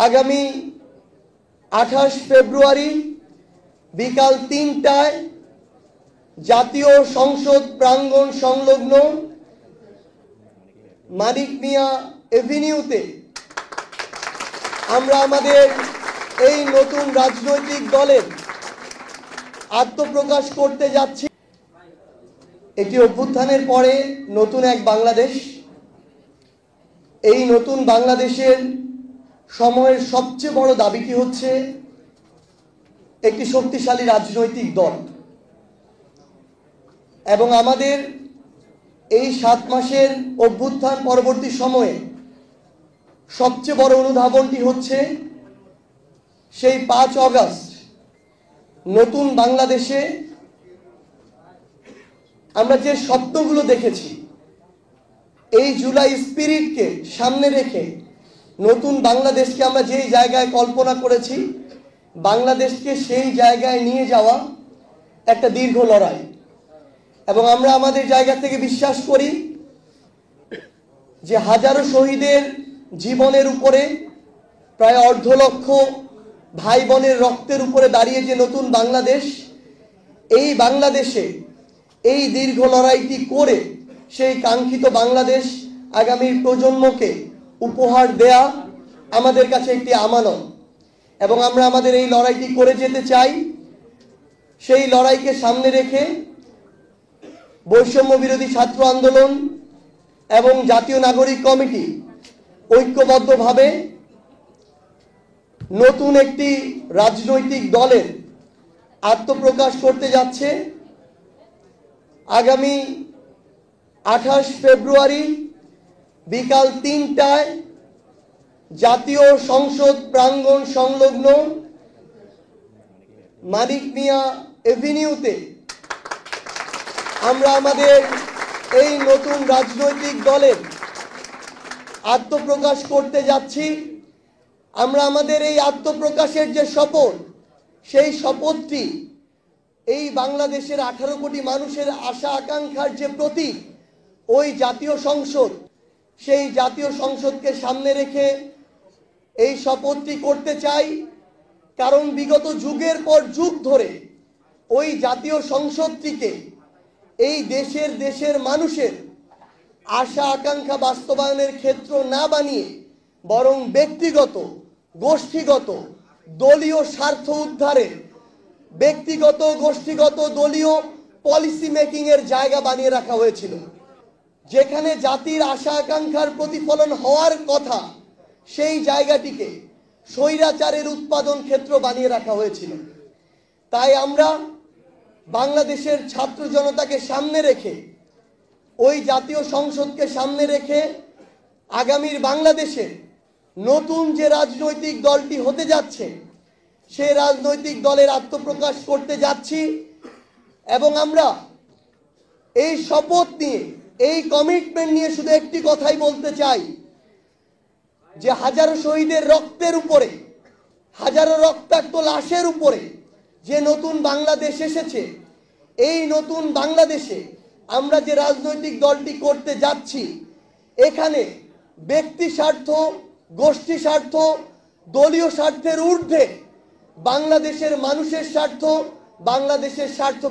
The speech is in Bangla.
আগামী 28 ফেব্রুয়ারি বিকাল 3টায় জাতীয় সংসদ প্রাঙ্গণ সংলগ্ন মানিক মিয়া এভিনিউতে আমরা আমাদের এই নতুন রাজনৈতিক দলের আত্মপ্রকাশ করতে যাচ্ছি। একটি অভ্যুত্থানের পরে নতুন এক বাংলাদেশ, এই নতুন বাংলাদেশের সময়ের সবচেয়ে বড় দাবিটি হচ্ছে একটি শক্তিশালী রাজনৈতিক দল। এবং আমাদের এই 7 মাসের অভ্যুত্থান পরবর্তী সময়ে সবচেয়ে বড় অনুধাবনটি হচ্ছে সেই 5 আগস্ট নতুন বাংলাদেশে আমরা যে স্বপ্নগুলো দেখেছি, এই জুলাই স্পিরিটকে সামনে রেখে নতুন বাংলাদেশকে আমরা যেই জায়গায় কল্পনা করেছি, বাংলাদেশকে সেই জায়গায় নিয়ে যাওয়া একটা দীর্ঘ লড়াই। এবং আমরা আমাদের জায়গা থেকে বিশ্বাস করি যে হাজারো শহীদের জীবনের উপরে, প্রায় 1.5 লক্ষ ভাই বোনের রক্তের উপরে দাঁড়িয়ে যে নতুন বাংলাদেশ, এই বাংলাদেশে এই দীর্ঘ লড়াইটি করে সেই কাঙ্ক্ষিত বাংলাদেশ আগামীর প্রজন্মকে উপহার দেয়া আমাদের কাছে একটি আমানত। এবং আমরা আমাদের এই লড়াইটি করে যেতে চাই। সেই লড়াইকে সামনে রেখে বৈষম্য বিরোধী ছাত্র আন্দোলন এবং জাতীয় নাগরিক কমিটি ঐক্যবদ্ধভাবে নতুন একটি রাজনৈতিক দলের আত্মপ্রকাশ করতে যাচ্ছে। আগামী 28 ফেব্রুয়ারি বিকাল 3টায় জাতীয় সংসদ প্রাঙ্গণ সংলগ্ন মানিক মিয়া এভিনিউতে আমরা আমাদের এই নতুন রাজনৈতিক দলের আত্মপ্রকাশ করতে যাচ্ছি। আমরা আমাদের এই আত্মপ্রকাশের যে শপথ, সেই শপথটি এই বাংলাদেশের 18 কোটি মানুষের আশা আকাঙ্ক্ষার যে প্রতীক, ওই জাতীয় সংসদ, সেই জাতীয় সংসদকে সামনে রেখে এই শপথটি করতে চাই। কারণ বিগত যুগের পর যুগ ধরে ওই জাতীয় সংসদটিকে এই দেশের মানুষের আশা আকাঙ্ক্ষা বাস্তবায়নের ক্ষেত্র না বানিয়ে বরং ব্যক্তিগত, গোষ্ঠীগত, দলীয় স্বার্থ উদ্ধারে ব্যক্তিগত, গোষ্ঠীগত, দলীয় পলিসি মেকিং এর জায়গা বানিয়ে রাখা হয়েছিল। যেখানে জাতির আশা আকাঙ্ক্ষার প্রতিফলন হওয়ার কথা, সেই জায়গাটিকে স্বৈরাচারের উৎপাদন ক্ষেত্র বানিয়ে রাখা হয়েছিল। তাই আমরা বাংলাদেশের ছাত্র জনতাকে সামনে রেখে, ওই জাতীয় সংসদকে সামনে রেখে আগামীর বাংলাদেশে নতুন যে রাজনৈতিক দলটি হতে যাচ্ছে, সেই রাজনৈতিক দলের আত্মপ্রকাশ করতে যাচ্ছি। এবং আমরা এই শপথ নিয়ে, এই কমিটমেন্ট নিয়ে শুধু একটি কথাই বলতে চাই, যে হাজারো শহীদের রক্তের উপরে, হাজারো রক্তাক্ত লাশের উপরে যে নতুন বাংলাদেশ এসেছে, এই নতুন বাংলাদেশে আমরা যে রাজনৈতিক দলটি করতে যাচ্ছি, এখানে ব্যক্তি স্বার্থ, গোষ্ঠী স্বার্থ, দলীয় স্বার্থের ঊর্ধ্বে বাংলাদেশের মানুষের স্বার্থ, বাংলাদেশের স্বার্থ